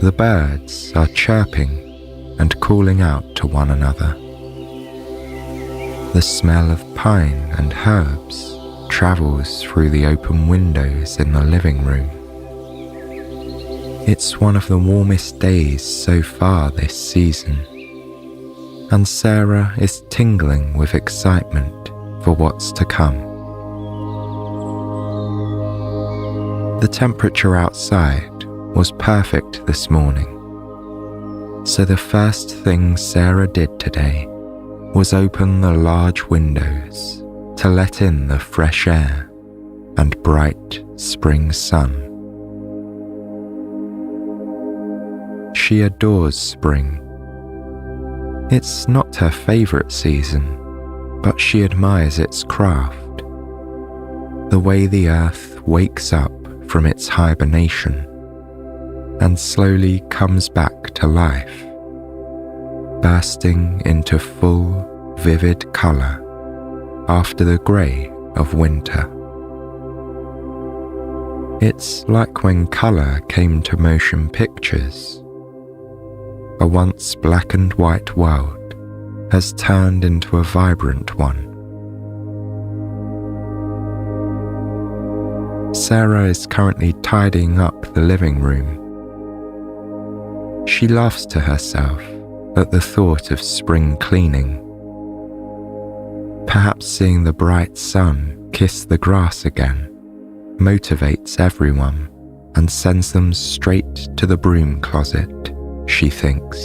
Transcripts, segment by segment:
The birds are chirping and calling out to one another. The smell of pine and herbs travels through the open windows in the living room. It's one of the warmest days so far this season, and Sarah is tingling with excitement for what's to come. The temperature outside was perfect this morning, so the first thing Sarah did today was open the large windows to let in the fresh air and bright spring sun. She adores spring. It's not her favourite season, but she admires its craft. The way the earth wakes up from its hibernation and slowly comes back to life, bursting into full, vivid colour after the grey of winter. It's like when colour came to motion pictures. A once black and white world has turned into a vibrant one. Sarah is currently tidying up the living room. She laughs to herself at the thought of spring cleaning. Perhaps seeing the bright sun kiss the grass again motivates everyone and sends them straight to the broom closet, she thinks.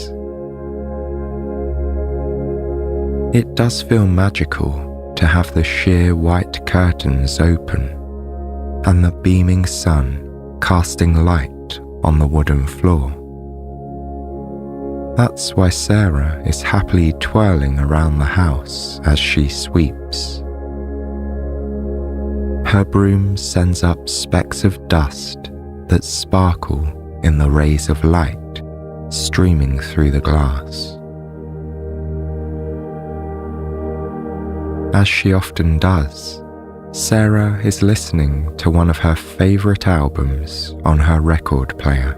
It does feel magical to have the sheer white curtains open and the beaming sun casting light on the wooden floor. That's why Sarah is happily twirling around the house as she sweeps. Her broom sends up specks of dust that sparkle in the rays of light streaming through the glass. As she often does, Sarah is listening to one of her favourite albums on her record player.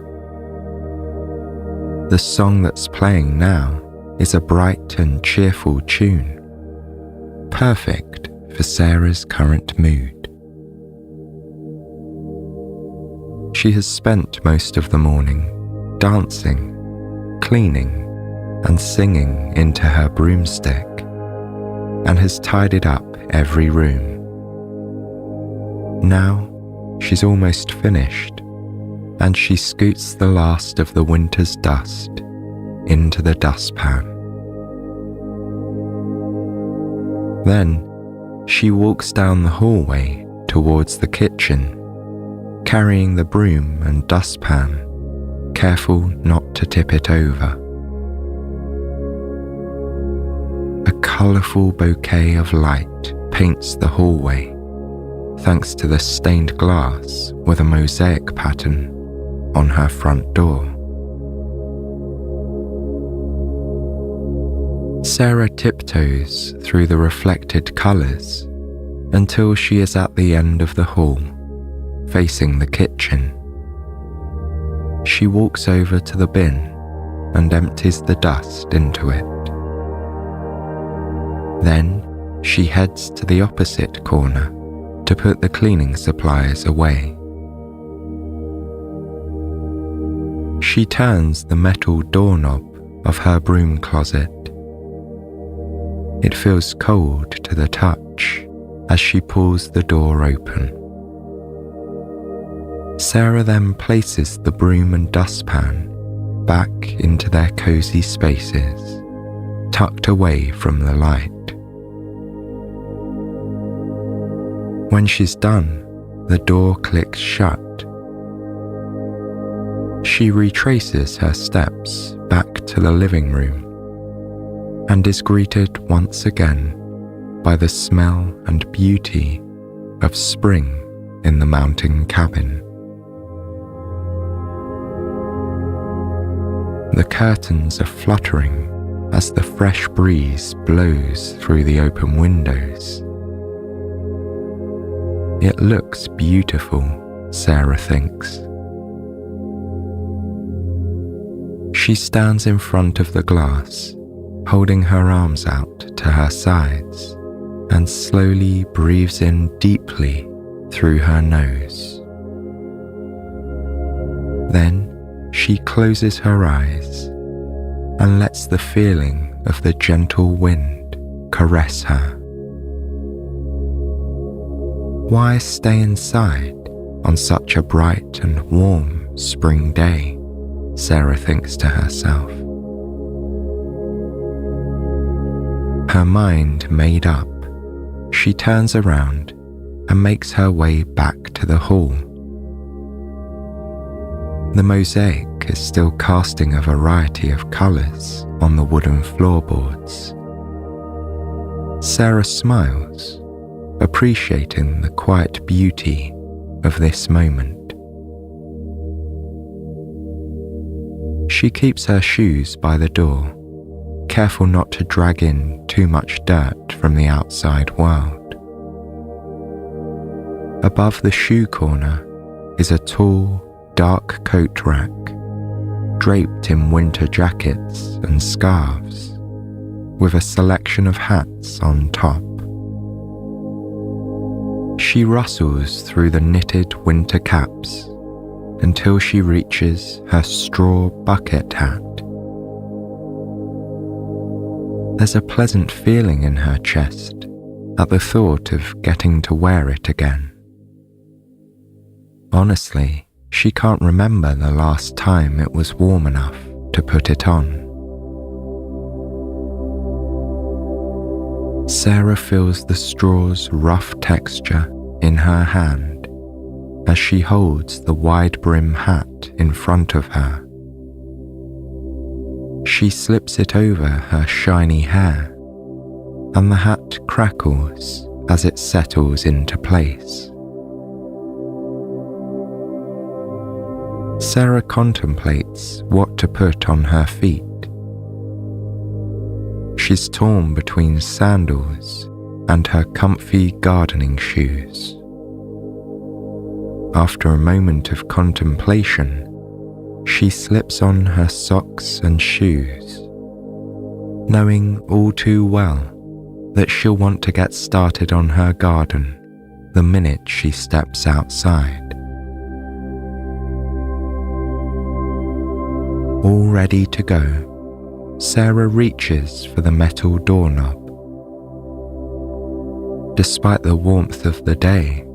The song that's playing now is a bright and cheerful tune, perfect for Sarah's current mood. She has spent most of the morning dancing, cleaning, and singing into her broomstick, and has tidied up every room. Now she's almost finished, and she scoots the last of the winter's dust into the dustpan. Then she walks down the hallway towards the kitchen, carrying the broom and dustpan, careful not to tip it over. A colourful bouquet of light paints the hallway, thanks to the stained glass with a mosaic pattern on her front door. Sarah tiptoes through the reflected colours until she is at the end of the hall, facing the kitchen. She walks over to the bin and empties the dust into it. Then she heads to the opposite corner to put the cleaning supplies away. She turns the metal doorknob of her broom closet. It feels cold to the touch as she pulls the door open. Sarah then places the broom and dustpan back into their cozy spaces, tucked away from the light. When she's done, the door clicks shut. She retraces her steps back to the living room and is greeted once again by the smell and beauty of spring in the mountain cabin. The curtains are fluttering as the fresh breeze blows through the open windows. It looks beautiful, Sarah thinks. She stands in front of the glass, holding her arms out to her sides, and slowly breathes in deeply through her nose. Then she closes her eyes and lets the feeling of the gentle wind caress her. Why stay inside on such a bright and warm spring day? Sarah thinks to herself. Her mind made up, she turns around and makes her way back to the hall. The mosaic is still casting a variety of colours on the wooden floorboards. Sarah smiles, appreciating the quiet beauty of this moment. She keeps her shoes by the door, careful not to drag in too much dirt from the outside world. Above the shoe corner is a tall, dark coat rack, draped in winter jackets and scarves, with a selection of hats on top. She rustles through the knitted winter caps until she reaches her straw bucket hat. There's a pleasant feeling in her chest at the thought of getting to wear it again. Honestly, she can't remember the last time it was warm enough to put it on. Sarah feels the straw's rough texture in her hand as she holds the wide brim hat in front of her. She slips it over her shiny hair, and the hat crackles as it settles into place. Sarah contemplates what to put on her feet. She's torn between sandals and her comfy gardening shoes. After a moment of contemplation, she slips on her socks and shoes, knowing all too well that she'll want to get started on her garden the minute she steps outside. All ready to go, Sarah reaches for the metal doorknob. Despite the warmth of the day,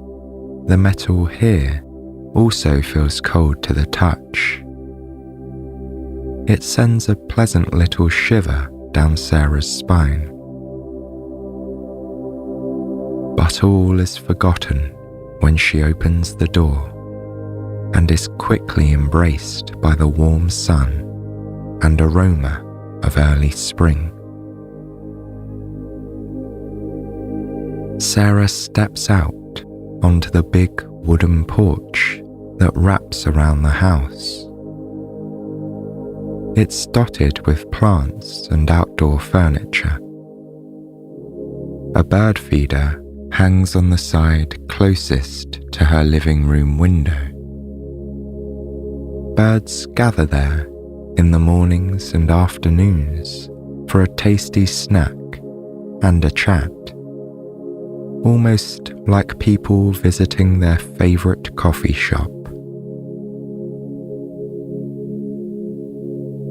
the metal here also feels cold to the touch. It sends a pleasant little shiver down Sarah's spine. But all is forgotten when she opens the door and is quickly embraced by the warm sun and aroma of early spring. Sarah steps out onto the big wooden porch that wraps around the house. It's dotted with plants and outdoor furniture. A bird feeder hangs on the side closest to her living room window. Birds gather there in the mornings and afternoons for a tasty snack and a chat, almost like people visiting their favourite coffee shop.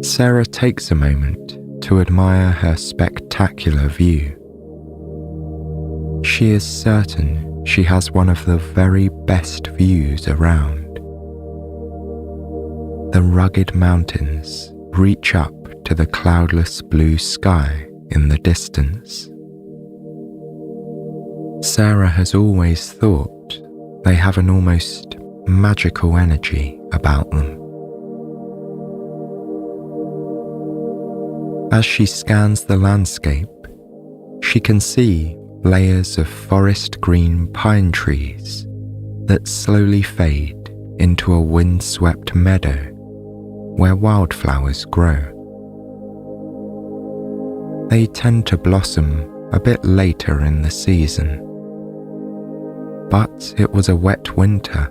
Sarah takes a moment to admire her spectacular view. She is certain she has one of the very best views around. The rugged mountains reach up to the cloudless blue sky in the distance. Sarah has always thought they have an almost magical energy about them. As she scans the landscape, she can see layers of forest green pine trees that slowly fade into a windswept meadow where wildflowers grow. They tend to blossom a bit later in the season, but it was a wet winter,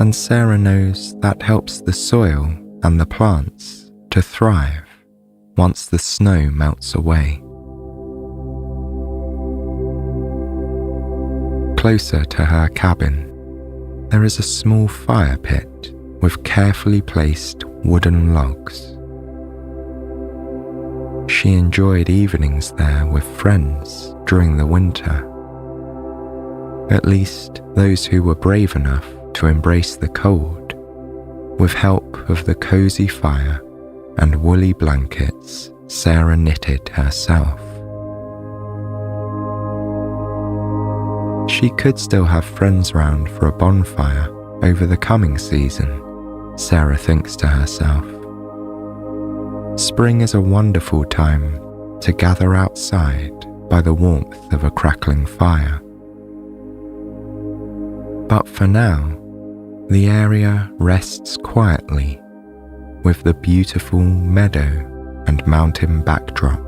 and Sarah knows that helps the soil and the plants to thrive once the snow melts away. Closer to her cabin, there is a small fire pit with carefully placed wooden logs. She enjoyed evenings there with friends during the winter. At least those who were brave enough to embrace the cold, with help of the cozy fire and woolly blankets Sarah knitted herself. She could still have friends round for a bonfire over the coming season, Sarah thinks to herself. Spring is a wonderful time to gather outside by the warmth of a crackling fire. But for now, the area rests quietly with the beautiful meadow and mountain backdrop.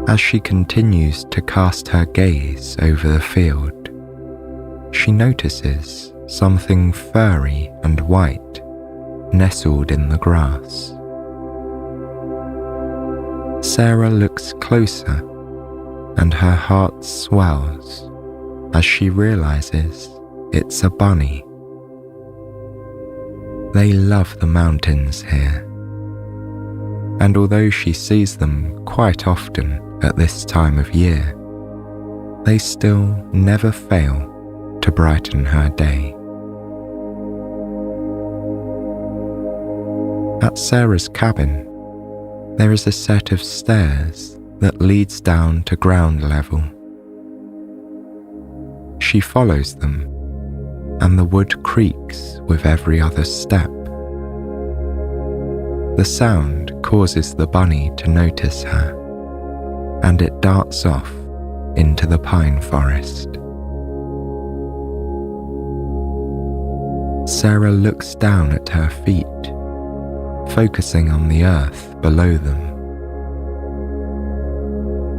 As she continues to cast her gaze over the field, she notices something furry and white nestled in the grass. Sarah looks closer and her heart swells as she realizes it's a bunny. They love the mountains here, and although she sees them quite often at this time of year, they still never fail to brighten her day. At Sarah's cabin, there is a set of stairs that leads down to ground level. She follows them, and the wood creaks with every other step. The sound causes the bunny to notice her, and it darts off into the pine forest. Sarah looks down at her feet, focusing on the earth below them.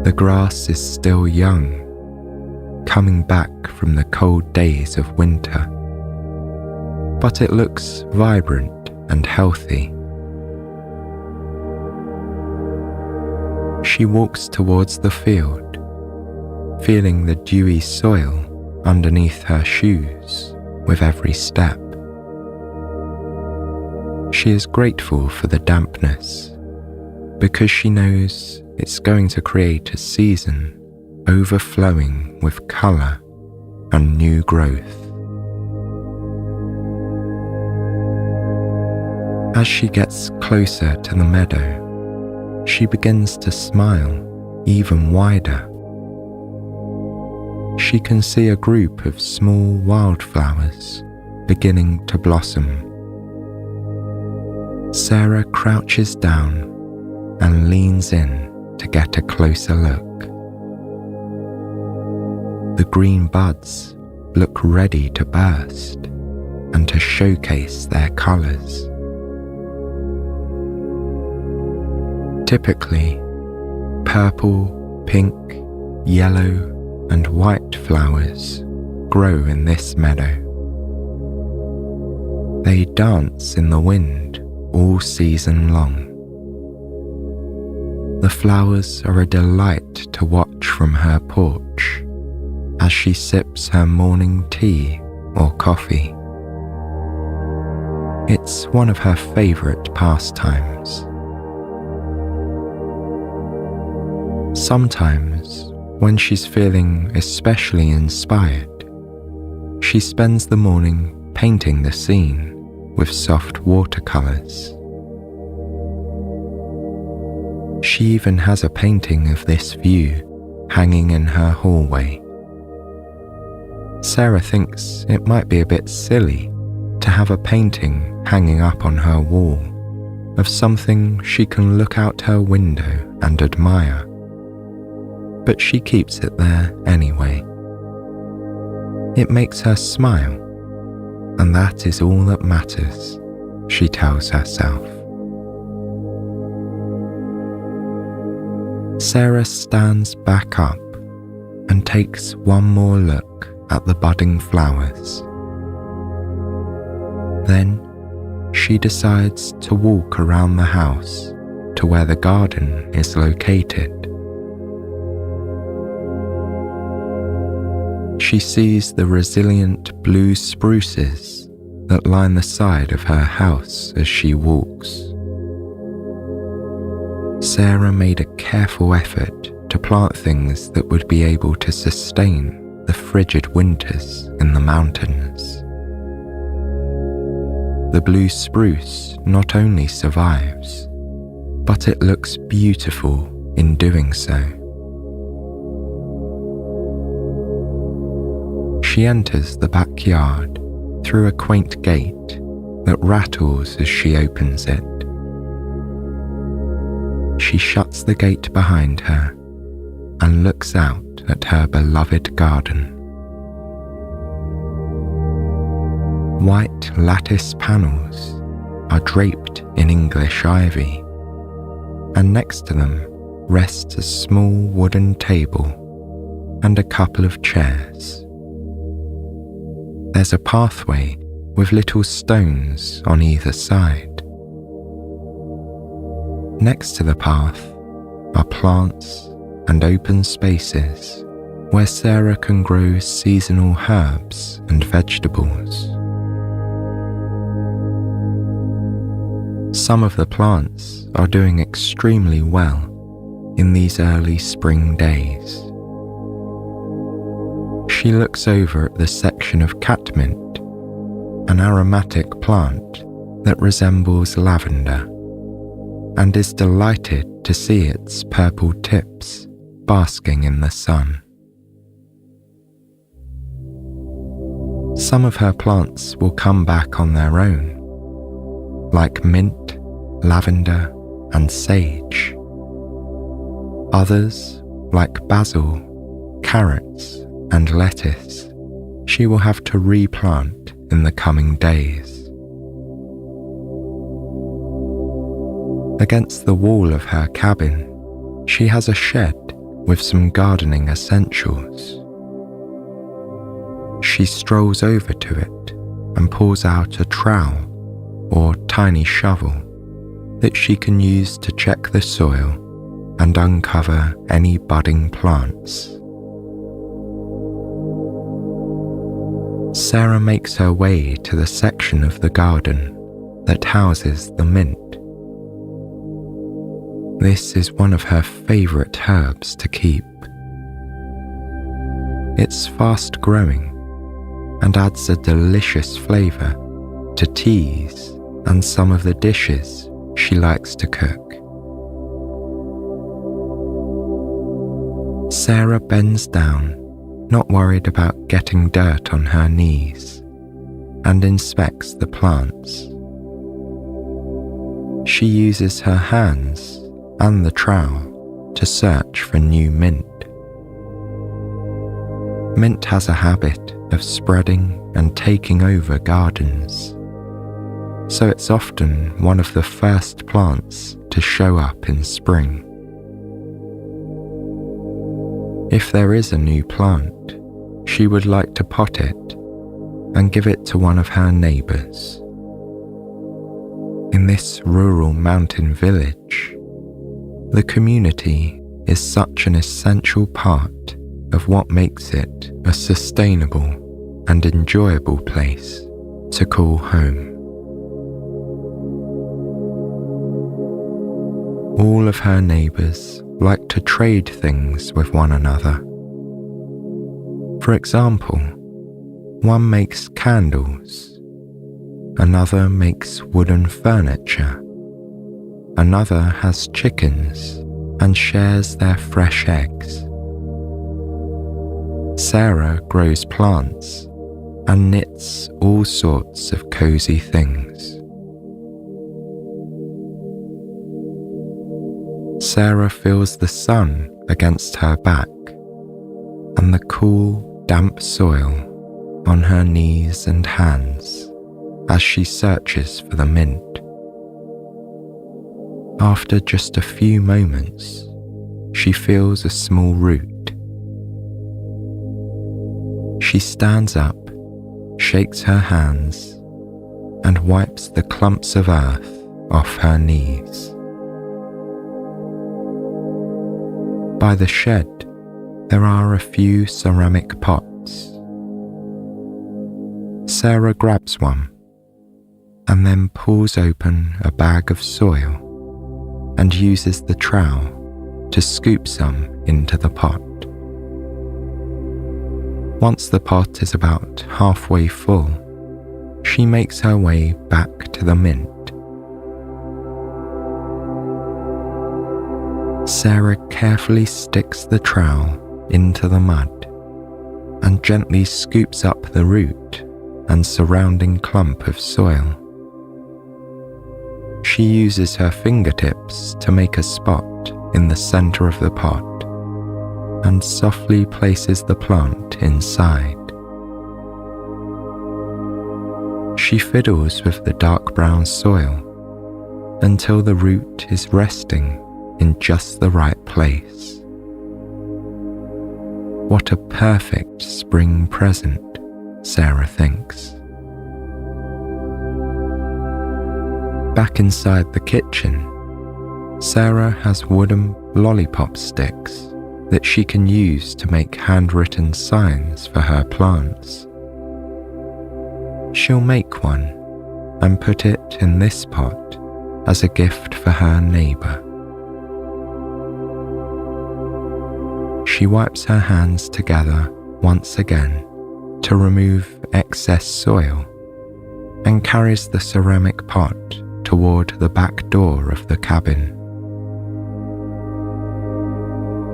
The grass is still young, coming back from the cold days of winter, but it looks vibrant and healthy. She walks towards the field, feeling the dewy soil underneath her shoes with every step. She is grateful for the dampness because she knows it's going to create a season overflowing with colour and new growth. As she gets closer to the meadow, she begins to smile even wider. She can see a group of small wildflowers beginning to blossom. Sarah crouches down and leans in to get a closer look. The green buds look ready to burst and to showcase their colours. Typically, purple, pink, yellow, and white flowers grow in this meadow. They dance in the wind all season long. The flowers are a delight to watch from her porch as she sips her morning tea or coffee. It's one of her favourite pastimes. Sometimes, when she's feeling especially inspired, she spends the morning painting the scene with soft watercolours. She even has a painting of this view hanging in her hallway. Sarah thinks it might be a bit silly to have a painting hanging up on her wall of something she can look out her window and admire, but she keeps it there anyway. It makes her smile, and that is all that matters, she tells herself. Sarah stands back up and takes one more look at the budding flowers. Then she decides to walk around the house to where the garden is located. She sees the resilient blue spruces that line the side of her house as she walks. Sarah made a careful effort to plant things that would be able to sustain the frigid winters in the mountains. The blue spruce not only survives, but it looks beautiful in doing so. She enters the backyard through a quaint gate that rattles as she opens it. She shuts the gate behind her and looks out at her beloved garden. White lattice panels are draped in English ivy, and next to them rests a small wooden table and a couple of chairs. There's a pathway with little stones on either side. Next to the path are plants and open spaces where Sarah can grow seasonal herbs and vegetables. Some of the plants are doing extremely well in these early spring days. She looks over at the section of catmint, an aromatic plant that resembles lavender, and is delighted to see its purple tips basking in the sun. Some of her plants will come back on their own, like mint, lavender, and sage. Others, like basil, carrots, and lettuce, she will have to replant in the coming days. Against the wall of her cabin, she has a shed with some gardening essentials. She strolls over to it and pulls out a trowel or tiny shovel that she can use to check the soil and uncover any budding plants. Sarah makes her way to the section of the garden that houses the mint. This is one of her favourite herbs to keep. It's fast growing and adds a delicious flavour to teas and some of the dishes she likes to cook. Sarah bends down, not worried about getting dirt on her knees, and inspects the plants. She uses her hands and the trowel to search for new mint. Mint has a habit of spreading and taking over gardens, so it's often one of the first plants to show up in spring. If there is a new plant, she would like to pot it and give it to one of her neighbours. In this rural mountain village, the community is such an essential part of what makes it a sustainable and enjoyable place to call home. All of her neighbours like to trade things with one another. For example, one makes candles, another makes wooden furniture, another has chickens and shares their fresh eggs. Sarah grows plants and knits all sorts of cosy things. Sarah feels the sun against her back and the cool, damp soil on her knees and hands as she searches for the mint. After just a few moments, she feels a small root. She stands up, shakes her hands, and wipes the clumps of earth off her knees. By the shed, there are a few ceramic pots. Sarah grabs one and then pulls open a bag of soil and uses the trowel to scoop some into the pot. Once the pot is about halfway full, she makes her way back to the mint. Sarah carefully sticks the trowel into the mud and gently scoops up the root and surrounding clump of soil. She uses her fingertips to make a spot in the center of the pot and softly places the plant inside. She fiddles with the dark brown soil until the root is resting in just the right place. What a perfect spring present, Sarah thinks. Back inside the kitchen, Sarah has wooden lollipop sticks that she can use to make handwritten signs for her plants. She'll make one and put it in this pot as a gift for her neighbour. She wipes her hands together once again to remove excess soil and carries the ceramic pot toward the back door of the cabin.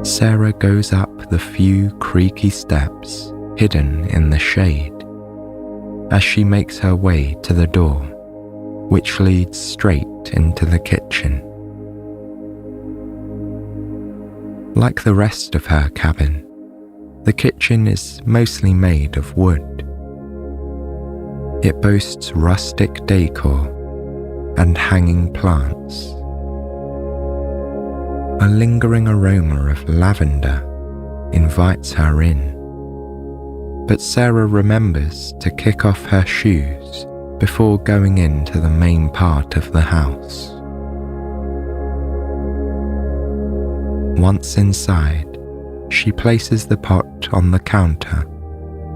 Sarah goes up the few creaky steps hidden in the shade as she makes her way to the door, which leads straight into the kitchen. Like the rest of her cabin, the kitchen is mostly made of wood. It boasts rustic decor and hanging plants. A lingering aroma of lavender invites her in, but Sarah remembers to kick off her shoes before going into the main part of the house. Once inside, she places the pot on the counter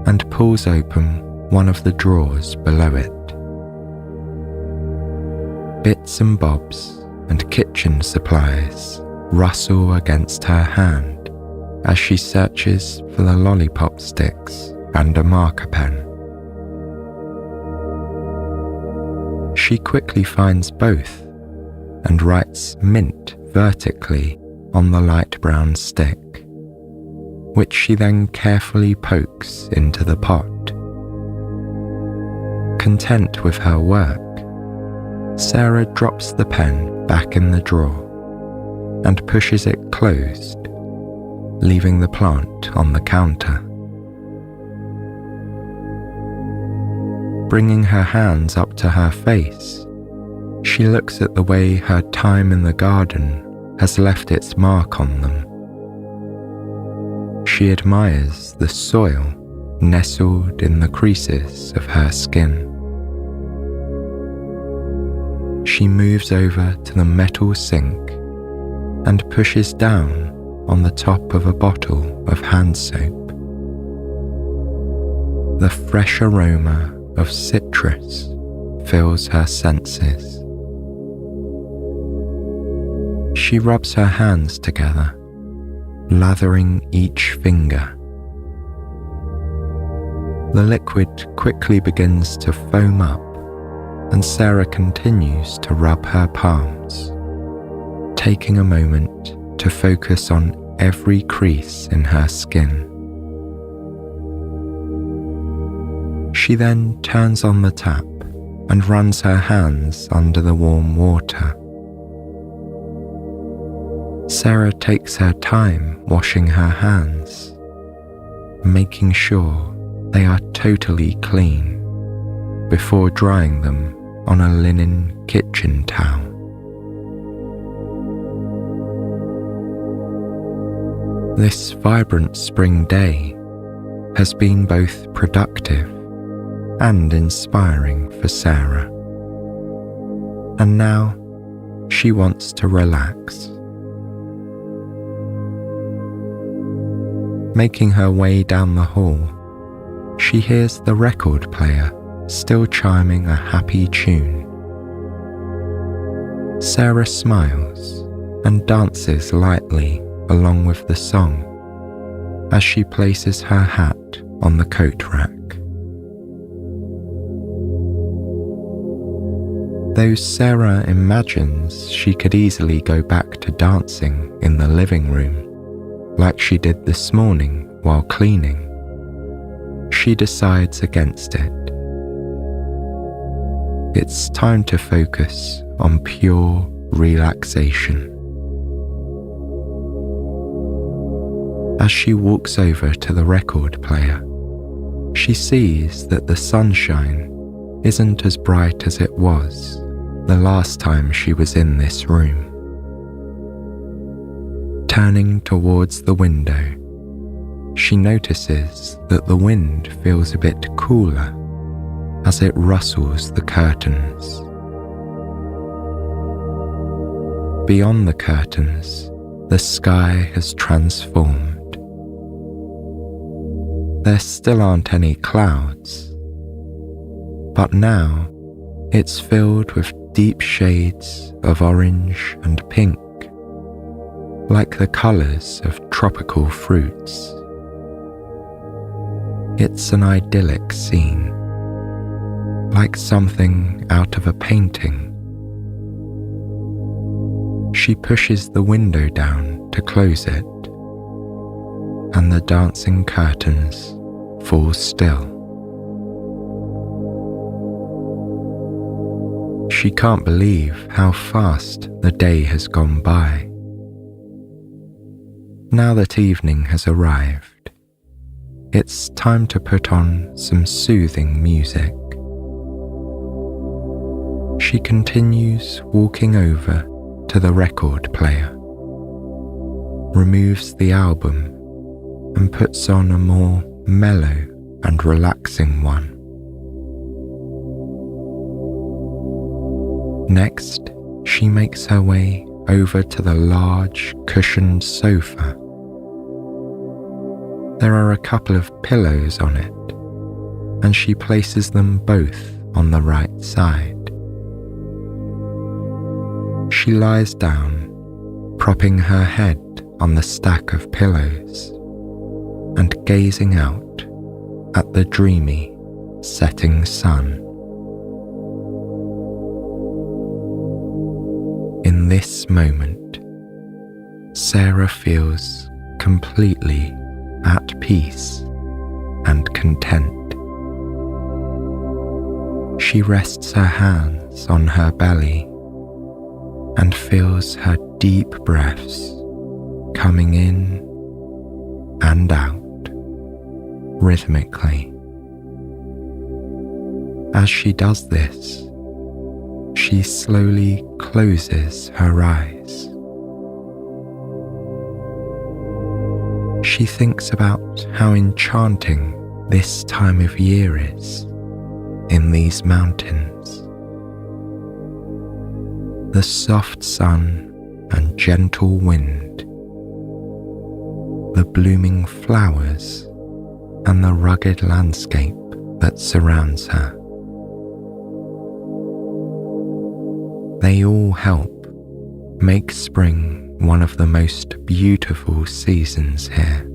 and pulls open one of the drawers below it. Bits and bobs and kitchen supplies rustle against her hand as she searches for the lollipop sticks and a marker pen. She quickly finds both and writes mint vertically on the light brown stick, which she then carefully pokes into the pot. Content with her work, Sarah drops the pen back in the drawer and pushes it closed, leaving the plant on the counter. Bringing her hands up to her face, she looks at the way her time in the garden has left its mark on them. She admires the soil nestled in the creases of her skin. She moves over to the metal sink and pushes down on the top of a bottle of hand soap. The fresh aroma of citrus fills her senses. She rubs her hands together, lathering each finger. The liquid quickly begins to foam up, and Sarah continues to rub her palms, taking a moment to focus on every crease in her skin. She then turns on the tap and runs her hands under the warm water. Sarah takes her time washing her hands, making sure they are totally clean before drying them on a linen kitchen towel. This vibrant spring day has been both productive and inspiring for Sarah. and now she wants to relax. Making her way down the hall, she hears the record player still chiming a happy tune. Sarah smiles and dances lightly along with the song as she places her hat on the coat rack. Though Sarah imagines she could easily go back to dancing in the living room like she did this morning while cleaning, she decides against it. It's time to focus on pure relaxation. As she walks over to the record player, she sees that the sunshine isn't as bright as it was the last time she was in this room. Turning towards the window, she notices that the wind feels a bit cooler as it rustles the curtains. Beyond the curtains, the sky has transformed. There still aren't any clouds, but now it's filled with deep shades of orange and pink, like the colours of tropical fruits. It's an idyllic scene, like something out of a painting. She pushes the window down to close it, and the dancing curtains fall still. She can't believe how fast the day has gone by. Now that evening has arrived, it's time to put on some soothing music. She continues walking over to the record player, removes the album and puts on a more mellow and relaxing one. Next, she makes her way over to the large cushioned sofa. There are a couple of pillows on it, and she places them both on the right side. She lies down, propping her head on the stack of pillows and gazing out at the dreamy setting sun. In this moment, Sarah feels completely at peace and content. She rests her hands on her belly and feels her deep breaths coming in and out rhythmically. As she does this, she slowly closes her eyes. She thinks about how enchanting this time of year is in these mountains. The soft sun and gentle wind, the blooming flowers, and the rugged landscape that surrounds her. They all help make spring one of the most beautiful seasons here.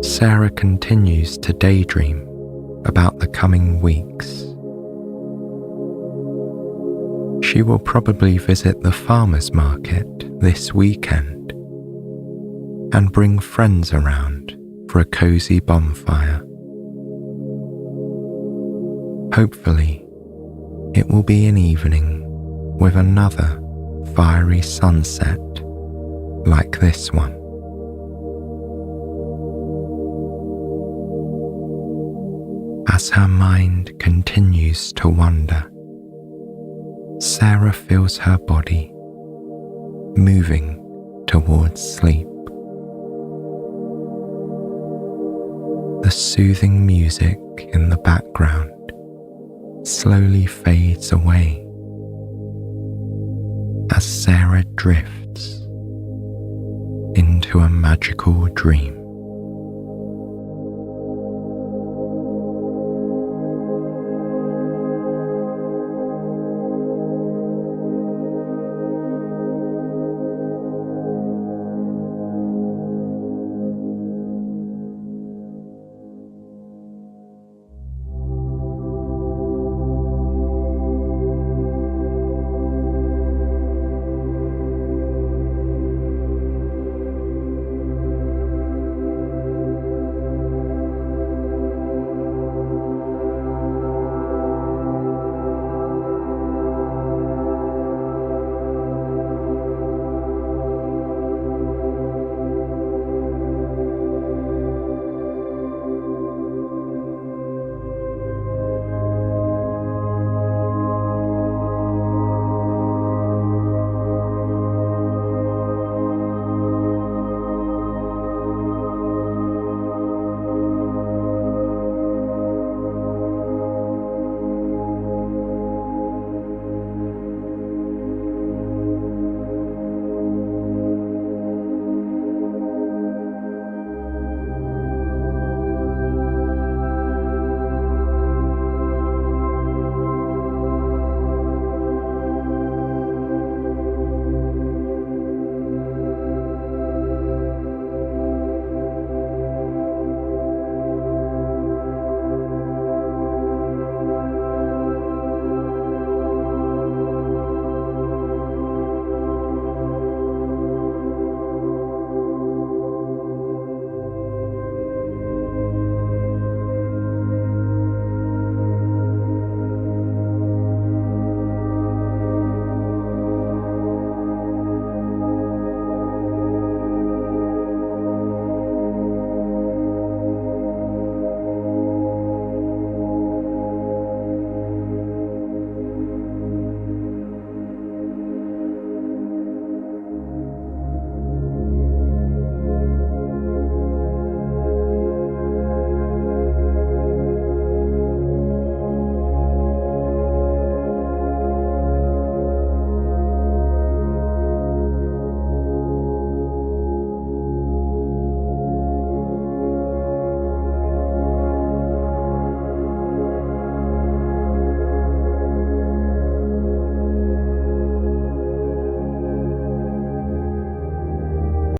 Sarah continues to daydream about the coming weeks. She will probably visit the farmer's market this weekend and bring friends around for a cozy bonfire. Hopefully, it will be an evening with another fiery sunset like this one. As her mind continues to wander, Sarah feels her body moving towards sleep. The soothing music in the background slowly fades away as Sarah drifts into a magical dream.